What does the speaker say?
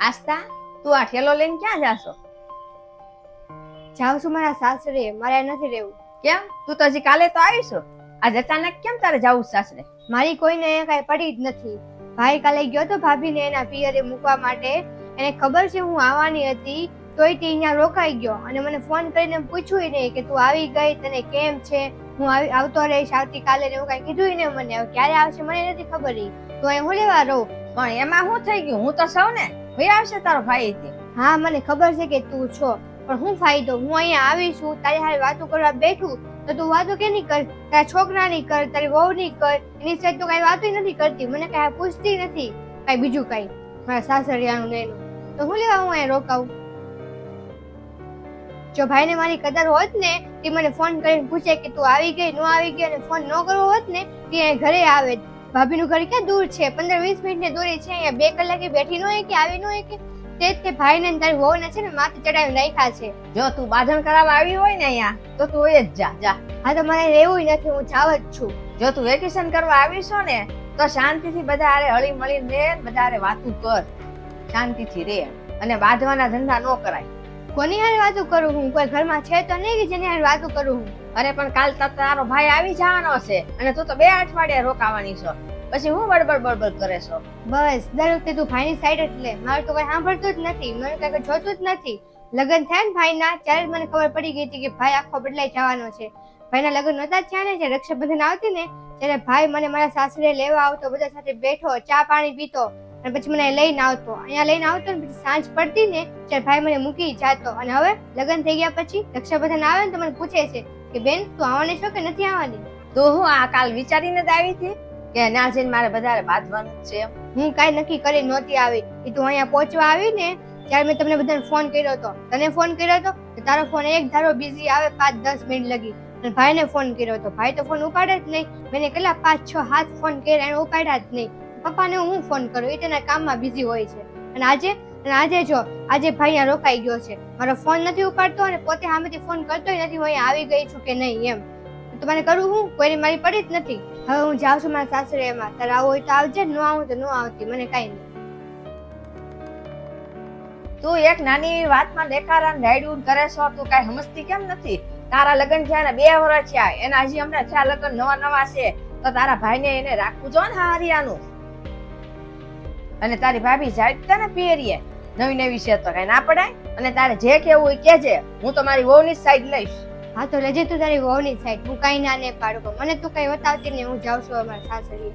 આસ્તા, તું આ ઠેલો લઈને ક્યાં જાશો? જાઉં છું મારા સાસરે, મારે નથી રહેવું. કેમ? તું તો હજી કાલે તો આવી છો. આજ અચાનક કેમ તારે જવું છે સાસરે? મારી કોઈને અહીંયા કાંઈ પડી જ નથી. ભાઈ કાલે ગયો તો ભાભીને એના પિયરે મૂકવા માટે. એને ખબર છે હું આવવાની હતી, તોય તે અહીંયા રોકાઈ ગયો અને મને ફોન કરીને પૂછ્યું નહીં કે તું આવી ગઈ, તને કેમ છે, હું આવતો રહીશ આવતીકાલે ને એવું કાંઈ કીધું ને મને. હવે ક્યારે આવશે મને નથી ખબર. તો અહીં હું લેવા રહું? પણ એમાં શું થઈ ગયું? હું તો સૌ ને ભાઈ આવશે તારો ભાઈ થી. હા મને ખબર છે કે તું છો, પણ હું ફાયદો? હું અહીંયા આવી છું, તારી હારે વાતો કરવા બેઠું તો તું વાતો કેની કર? તારા છોકરાની કર, તારી વહુની કર. એની સાથે તો કઈ વાતો નથી કરતી, મને કઈ પૂછતી નથી કઈ બીજું કઈ મારા સાસરિયાનું ને એનું. તો હું લેવા હું અહીંયા રોકાવું? જો ભાઈને મારી કદર હોત ને તે મને ફોન કરીને પૂછે કે તું આવી ગઈ ન આવી ગઈ, અને ફોન ન કરવો હોત ને તે ઘરે આવે. ભાભીનું ઘર ક્યાં દૂર છે? 15-20 મિનિટની દૂરી છે. અહીંયા 2 કલાકે બેઠી ન હોય કે આવી ન હોય કે તે ભાઈને તારી વહુને છે ને માથે ચડાવીને રાખ્યા છે. જો તું બાંધણ કરાવવા આવી હોય ને અહીંયા તો તું હોય જ જા. હા તો મારે રહેવું નથી, હું જાવ જ છું. જો તું વેકેશન કરવા આવી છો ને તો શાંતિથી બધા હારે હળી મળીને રહે, બધા હારે વાતું કર, શાંતિથી રહે, અને બાંધવાના ધંધા ન કરાય. કોની હારે વાતો કરું હું? કોઈ ઘરમાં છે તો નહીં કે જેની હારે વાતો કરું હું? અરે પણ કાલ તારો ભાઈ આવી જવાનો છે અને તું તો 2 અઠવાડિયા રોકાવાની છો, પછી હું બડબડ કરે છો? બસ દર વખતે તું ભાઈની સાઈડ જ લે. મારું તો કઈ સાંભળતું જ નથી, મને કઈ જોતું જ નથી. લગ્ન થયા ને ભાઈના ત્યારે જ મને ખબર પડી ગઈ હતી કે ભાઈ આખો બદલાઈ જવાનો છે. ભાઈના લગ્ન નહોતા થયા ને, જે રક્ષાબંધન આવતી ને ત્યારે ભાઈ મને મારા સાસરે લેવા આવતો, બધા સાથે બેઠો, ચા પાણી પીતો અને પછી મને લઈને આવતો. અહીંયા લઈને આવતો ને પછી સાંજ પડતી ને ત્યારે ભાઈ મને મૂકી જાતો. અને હવે લગ્ન થઈ ગયા પછી રક્ષાબંધન આવે ને તો મને પૂછે છે કે બેન તું આવવાની છો કે નથી આવવાની? તો હું આ કાલ વિચારીને જ આવી હતી કે ના જઈને મારે બધારે બાંધવાનું છે. હું કાંઈ નક્કી કરી નહોતી આવી. એ તું અહીંયા પહોંચવા આવી ને ત્યારે મેં તમને બધાને ફોન કર્યો હતો. તને ફોન કર્યો હતો કે તારો ફોન એક ધારો બિઝી આવે 5-10 મિનિટ લગી. અને ભાઈને ફોન કર્યો હતો, ભાઈ તો ફોન ઉપાડે જ નહીં. મેં કેટલા 5-6 હાથ ફોન કર્યા, એને ઉપાડ્યા જ નહીં. પપ્પાને હું ફોન કરું, એ તેના કામમાં બિઝી હોય છે. અને આજે જો આજે ભાઈ અહીંયા રોકાઈ ગયો છે, મારો ફોન નથી ઉપાડતો અને પોતે સામેથી ફોન કરતોય નથી હું અહીંયા આવી ગઈ છું કે નહીં એમ. તો મને કરવું હું? કોઈને મારી પડી જ નથી. હવે હું જાઉં છું મારા સાસરે. એમાં તારે આવું હોય તો આવજે, ન આવું તો ન આવતી, મને કઈ નહીં. તું એક નાની એવી વાતમાં દેખારાને રાયડું કરે છો, તું કઈ સમજતી કેમ નથી? તારા લગ્ન થયા ને 2 વર્ષ થયા, એના હજી હમણાં થયા લગ્ન નવા છે, તો તારા ભાઈને એને રાખવું જો ને હારિયાનું. અને તારી ભાભી જાય ને પિયરીએ નવી છે તો કઈ ના પડાય. અને તારે જે કેવું હોય કેજે, હું તો મારી વહુની સાઈડ લઈશ. હા તો લેજે તું તારી વહુની સાઈડ, હું કઈ ના ને પાડું. મને તું કઈ બતાવતી ને, હું જાઉં છું અમારા સાસરે.